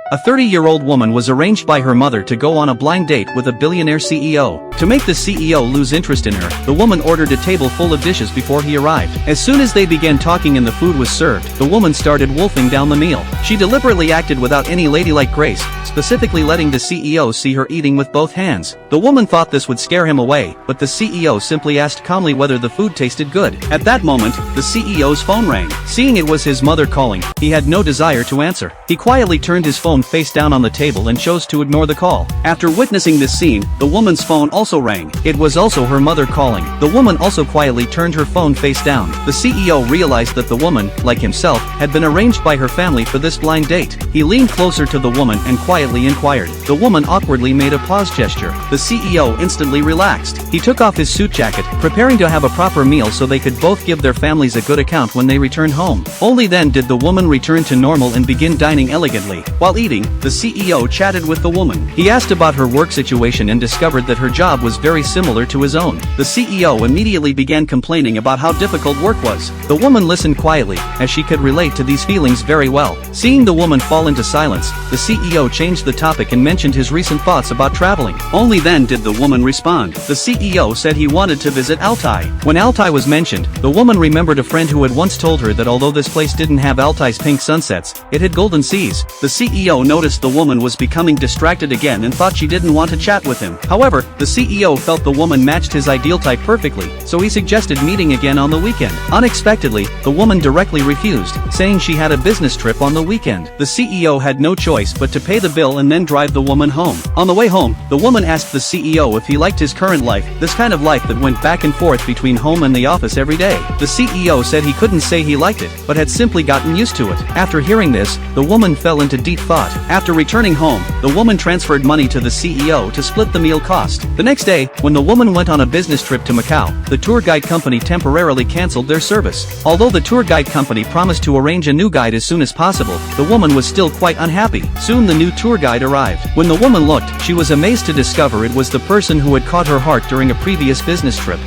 A 30-year-old woman was arranged by her mother to go on a blind date with a billionaire CEO. To make the CEO lose interest in her, the woman ordered a table full of dishes before he arrived. As soon as they began talking and the food was served, the woman started wolfing down the meal. She deliberately acted without any ladylike grace, specifically letting the CEO see her eating with both hands. The woman thought this would scare him away, but the CEO simply asked calmly whether the food tasted good. At that moment, the CEO's phone rang. Seeing it was his mother calling, he had no desire to answer. He quietly turned his phone face down on the table and chose to ignore the call. After witnessing this scene, the woman's phone also rang. It was also her mother calling. The woman also quietly turned her phone face down. The CEO realized that the woman, like himself, had been arranged by her family for this blind date. He leaned closer to the woman and quietly inquired. The woman awkwardly made a pause gesture. The CEO instantly relaxed. He took off his suit jacket, preparing to have a proper meal so they could both give their families a good account when they returned home. Only then did the woman return to normal and begin dining elegantly. While eating, the CEO chatted with the woman. He asked about her work situation and discovered that her job was very similar to his own. The CEO immediately began complaining about how difficult work was. The woman listened quietly, as she could relate to these feelings very well. Seeing the woman fall into silence, the CEO changed the topic and mentioned his recent thoughts about traveling. Only then did the woman respond. The CEO said he wanted to visit Altai. When Altai was mentioned, the woman remembered a friend who had once told her that although this place didn't have Altai's pink sunsets, it had golden seas. The CEO noticed the woman was becoming distracted again and thought she didn't want to chat with him. However, the CEO felt the woman matched his ideal type perfectly, so he suggested meeting again on the weekend. Unexpectedly, the woman directly refused, saying she had a business trip on the weekend. The CEO had no choice but to pay the bill and then drive the woman home. On the way home, the woman asked the CEO if he liked his current life, this kind of life that went back and forth between home and the office every day. The CEO said he couldn't say he liked it, but had simply gotten used to it. After hearing this, the woman fell into deep thought. After returning home, the woman transferred money to the CEO to split the meal cost. The next day, when the woman went on a business trip to Macau, the tour guide company temporarily canceled their service. Although the tour guide company promised to arrange a new guide as soon as possible, the woman was still quite unhappy. Soon the new tour guide arrived. When the woman looked, she was amazed to discover it was the person who had caught her heart during a previous business trip.